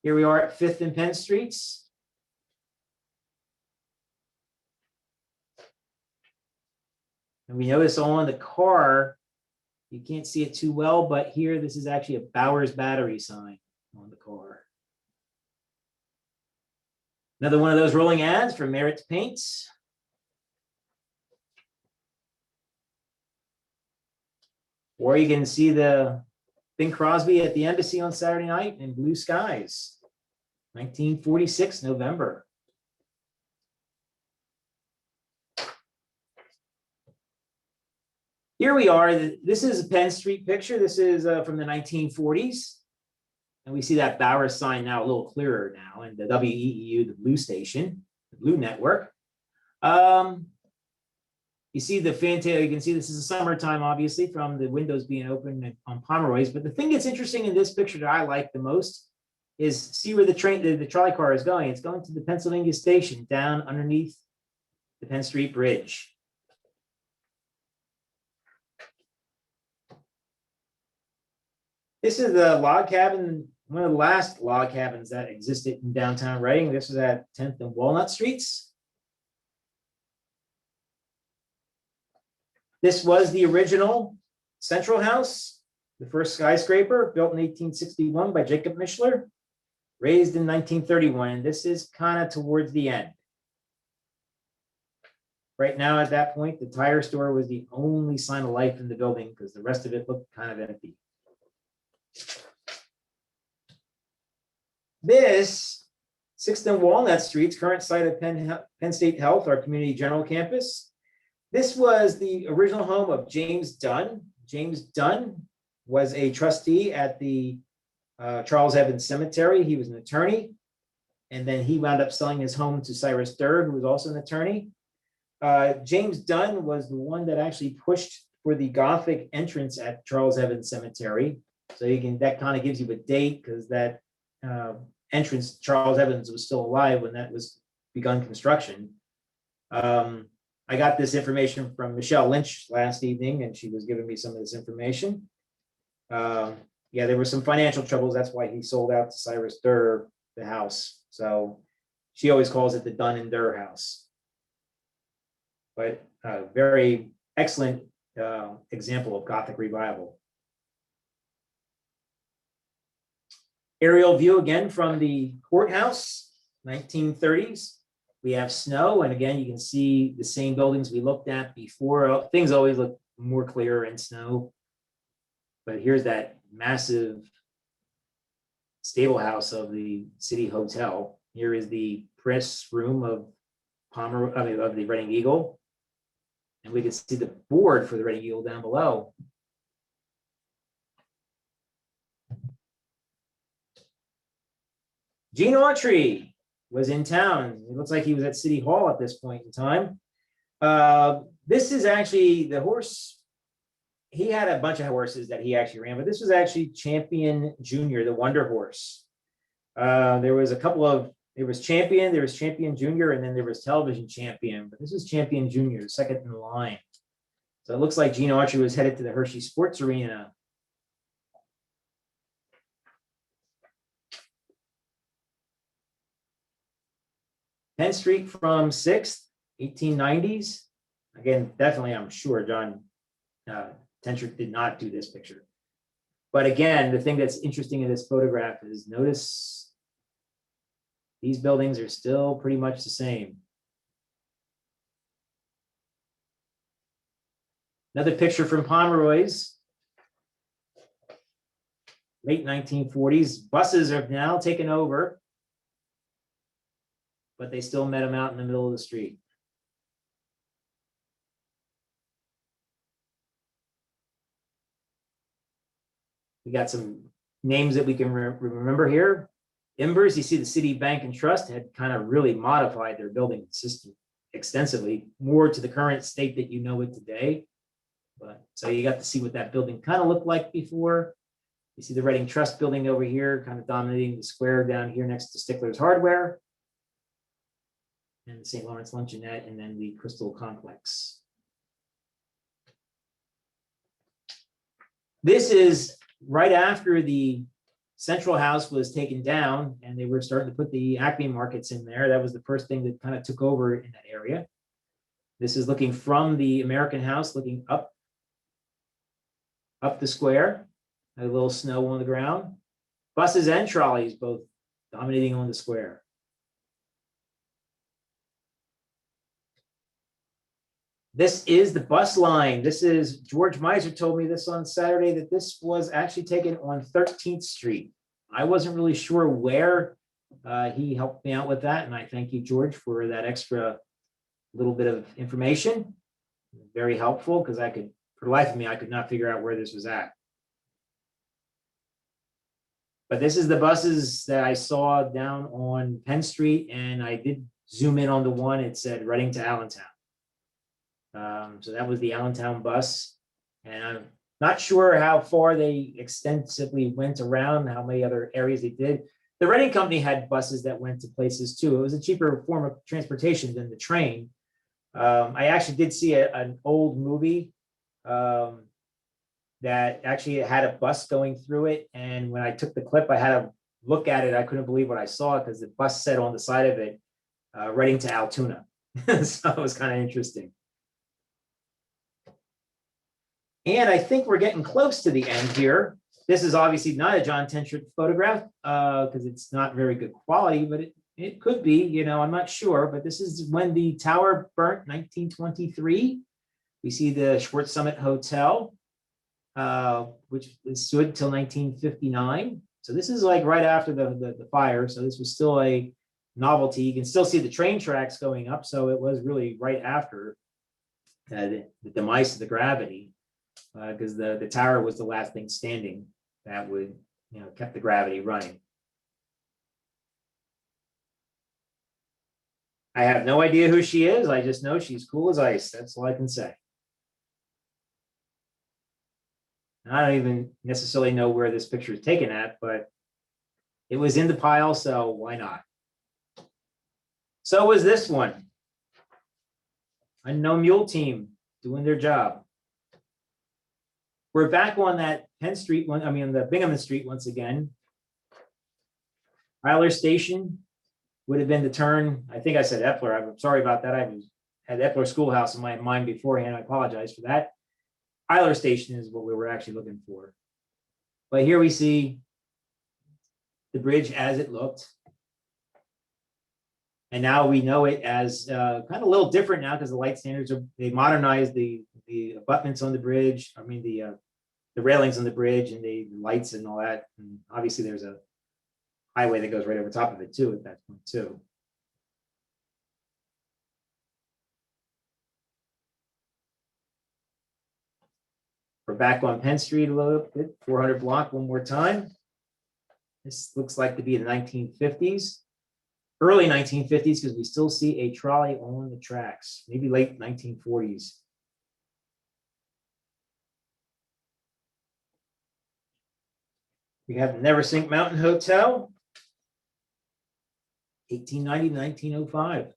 Here we are at 5th and Penn Streets. And we notice on the car, you can't see it too well, but here, this is actually a Bowers battery sign on the car. Another one of those rolling ads for Merritt's Paints. Or you can see the Bing Crosby at the embassy on Saturday night in blue skies, 1946, November. Here we are. This is a Penn Street picture. This is from the 1940s. And we see that Bowers sign now a little clearer now, and the WEEU, the blue station, the blue network. You see the fantail, you can see this is the summertime, obviously, from the windows being open on Pomeroy's. But the thing that's interesting in this picture that I like the most is see where the train, the trolley car is going. It's going to the Pennsylvania station down underneath the Penn Street Bridge. This is the log cabin, one of the last log cabins that existed in downtown Reading. This is at 10th and Walnut Streets. This was the original Central House, the first skyscraper built in 1861 by Jacob Mishler, raised in 1931. And this is kind of towards the end. Right now, at that point, the tire store was the only sign of life in the building because the rest of it looked kind of empty. This 6th and Walnut Streets, current site of Penn State Health, our community general campus. This was the original home of James Dunn. James Dunn was a trustee at the Charles Evans Cemetery. He was an attorney. And then he wound up selling his home to Cyrus Durr, who was also an attorney. James Dunn was the one that actually pushed for the Gothic entrance at Charles Evans Cemetery. So you can, that kind of gives you a date because that entrance, Charles Evans was still alive when that was begun construction. I got this information from Michelle Lynch last evening, and she was giving me some of this information. Yeah, there were some financial troubles. That's why he sold out to Cyrus Durr the house. So she always calls it the Dunn and Durr house. But very excellent example of Gothic revival. Aerial view again from the courthouse, 1930s. We have snow, and again, you can see the same buildings we looked at before. Things always look more clear in snow. But here's that massive stable house of the City Hotel. Here is the press room of the Reading Eagle. And we can see the board for the Reading Eagle down below. Gene Autry was in town. It looks like he was at City Hall at this point in time. This is actually the horse. He had a bunch of horses that he actually ran, but this was actually Champion Junior, the Wonder Horse. There was a couple of, there was Champion Junior, and then there was Television Champion, but this is Champion Junior, second in the line. So it looks like Gene Autry was headed to the Hershey Sports Arena. Penn Street from 6th, 1890s. Again, definitely, I'm sure John Tenschert did not do this picture. But again, the thing that's interesting in this photograph is notice these buildings are still pretty much the same. Another picture from Pomeroy's, late 1940s. Buses are now taken over, but they still met them out in the middle of the street. We got some names that we can remember here. Imbers, you see the City Bank and Trust had kind of really modified their building system extensively, more to the current state that you know it today. But so you got to see what that building kind of looked like before. You see the Reading Trust building over here, kind of dominating the square down here next to Stickler's Hardware, and the St. Lawrence Luncheonette, and then the Crystal Complex. This is right after the Central House was taken down and they were starting to put the Acme markets in there. That was the first thing that kind of took over in that area. This is looking from the American House, looking up the square, a little snow on the ground. Buses and trolleys both dominating on the square. This is the bus line. This is, George Meiser told me this on Saturday, that this was actually taken on 13th Street. I wasn't really sure where. He helped me out with that, and I thank you, George, for that extra little bit of information. Very helpful, because I could, for the life of me, I could not figure out where this was at. But this is the buses that I saw down on Penn Street, and I did zoom in on the one, it said Reading to Allentown. So that was the Allentown bus, and I'm not sure how far they extensively went around, how many other areas they did. The Reading Company had buses that went to places too. It was a cheaper form of transportation than the train. I actually did see an old movie that actually had a bus going through it, and when I took the clip, I had to look at it. I couldn't believe what I saw, because the bus said on the side of it, Reading to Altoona. So it was kind of interesting. And I think we're getting close to the end here. This is obviously not a John Tenschert photograph, because it's not very good quality, but it could be, you know, I'm not sure. But this is when the tower burnt, 1923. We see the Schwartz Summit Hotel, which stood till 1959. So this is like right after the fire. So this was still a novelty. You can still see the train tracks going up. So it was really right after the demise of the gravity. Because the tower was the last thing standing that would, you know, kept the gravity running. I have no idea who she is. I just know she's cool as ice. That's all I can say. And I don't even necessarily know where this picture is taken at, but it was in the pile, so why not? So was this one. Unknown Mule Team doing their job. We're back on that Penn Street one, I mean, the Binghamton Street once again. Eiler Station would have been the turn. I think I said Epler. I'm sorry about that. I had Epler Schoolhouse in my mind beforehand. I apologize for that. Eiler Station is what we were actually looking for. But here we see the bridge as it looked. And now we know it as kind of a little different now, because the light standards they modernized the abutments on the bridge. I mean, the railings on the bridge and the lights and all that. And obviously there's a highway that goes right over top of it too at that point too. We're back on Penn Street a little bit, 400 block one more time. This looks like to be the 1950s, early 1950s, because we still see a trolley on the tracks, maybe late 1940s. We have the Neversink Mountain Hotel, 1890 to 1905.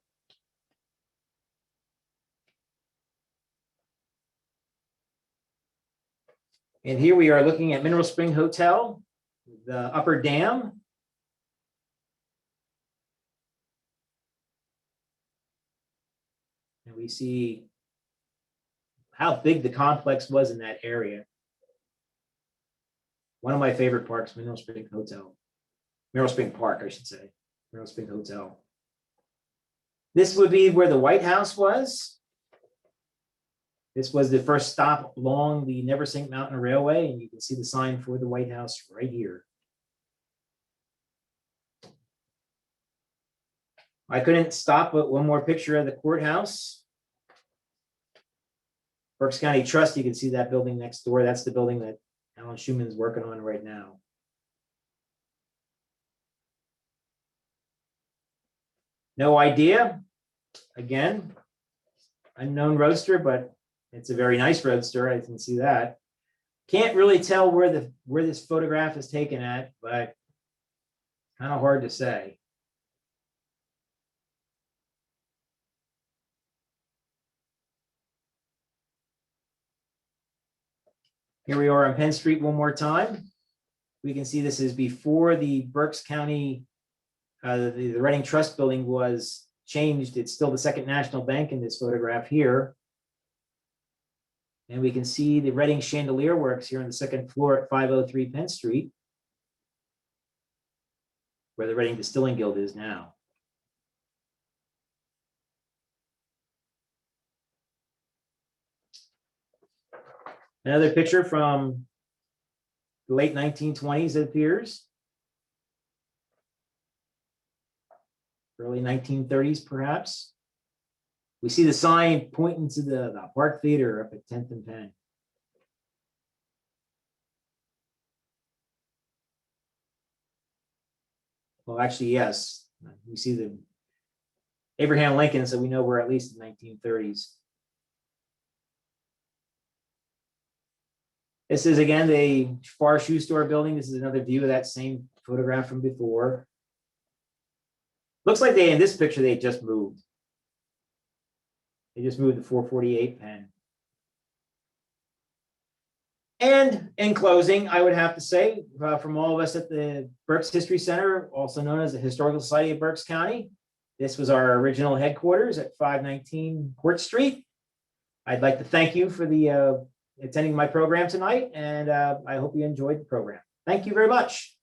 And here we are looking at Mineral Spring Hotel, the upper dam. And we see how big the complex was in that area. One of my favorite parks, Mineral Spring Hotel. Mineral Spring Park, I should say. Mineral Spring Hotel. This would be where the White House was. This was the first stop along the Neversink Mountain Railway, and you can see the sign for the White House right here. I couldn't stop but one more picture of the courthouse. Berks County Trust, you can see that building next door. That's the building that Alan Schuman's working on right now. No idea. Again, unknown roadster, but it's a very nice roadster. I can see that. Can't really tell where this photograph is taken at, but kind of hard to say. Here we are on Penn Street one more time. We can see this is before the Berks County, the Reading Trust building was changed. It's still the Second National Bank in this photograph here. And we can see the Reading Chandelier Works here on the second floor at 503 Penn Street, where the Reading Distilling Guild is now. Another picture from the late 1920s, it appears. Early 1930s, perhaps. We see the sign pointing to the Park Theater up at 10th and Penn. Well, actually, yes. We see the Abraham Lincoln, so we know we're at least in the 1930s. This is, again, the Far Shoe Store building. This is another view of that same photograph from before. Looks like in this picture, they just moved. They just moved the 448 Penn. And in closing, I would have to say, from all of us at the Berks History Center, also known as the Historical Society of Berks County, this was our original headquarters at 519 Court Street. I'd like to thank you for the attending my program tonight, and I hope you enjoyed the program. Thank you very much.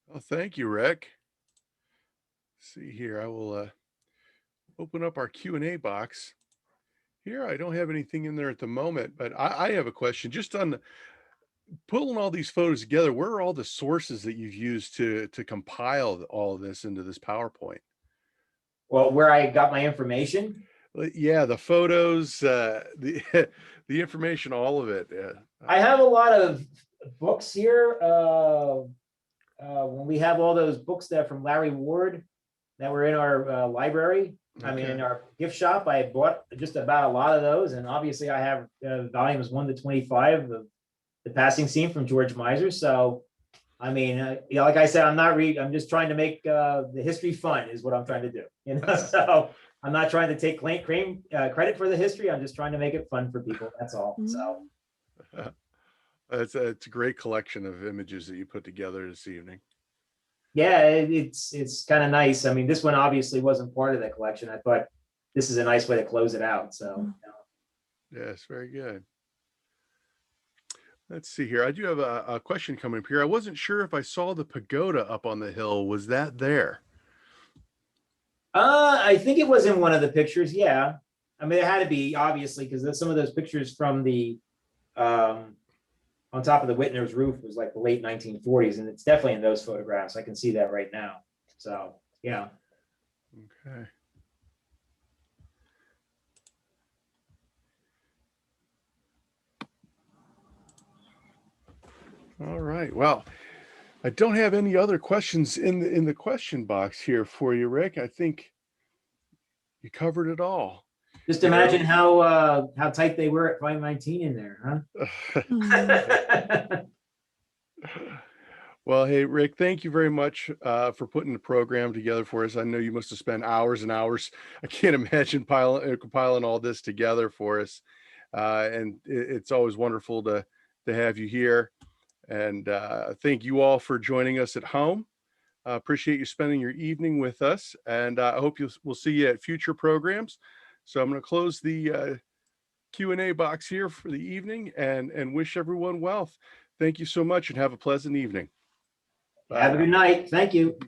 Well, thank you, Rick. Let's see here, I will open up our Q&A box. Here, I don't have anything in there at the moment, but I have a question just on pulling all these photos together. Where are all the sources that you've used to compile all of this into this PowerPoint? Well, where I got my information? Yeah, the photos, the the information, all of it. I have a lot of books here. When we have all those books that from Larry Ward that were in our library, I mean, in our gift shop, I bought just about a lot of those. And obviously I have volumes 1 to 25 of The Passing Scene from George Miser. So, I mean, like I said, I'm just trying to make the history fun is what I'm trying to do. So I'm not trying to take credit for the history. I'm just trying to make it fun for people. That's all. So. It's a great collection of images that you put together this evening. Yeah, it's kind of nice. I mean, this one obviously wasn't part of the collection. I thought this is a nice way to close it out. So, yes, very good. Let's see here. I do have a question coming up here. I wasn't sure if I saw the pagoda up on the hill. Was that there? I think it was in one of the pictures. Yeah, I mean, it had to be obviously because some of those pictures from the on top of the Whitner's roof was like the late 1940s, and it's definitely in those photographs. I can see that right now. So, yeah. Okay. All right. Well, I don't have any other questions in the question box here for you, Rick. I think you covered it all. Just imagine how tight they were at 519 in there, huh? Well, hey, Rick, thank you very much for putting the program together for us. I know you must have spent hours and hours. I can't imagine compiling all this together for us. And it's always wonderful to have you here. And thank you all for joining us at home. Appreciate you spending your evening with us. And I hope we'll see you at future programs. So I'm going to close the Q&A box here for the evening and wish everyone well. Thank you so much and have a pleasant evening. Have a good night. Thank you.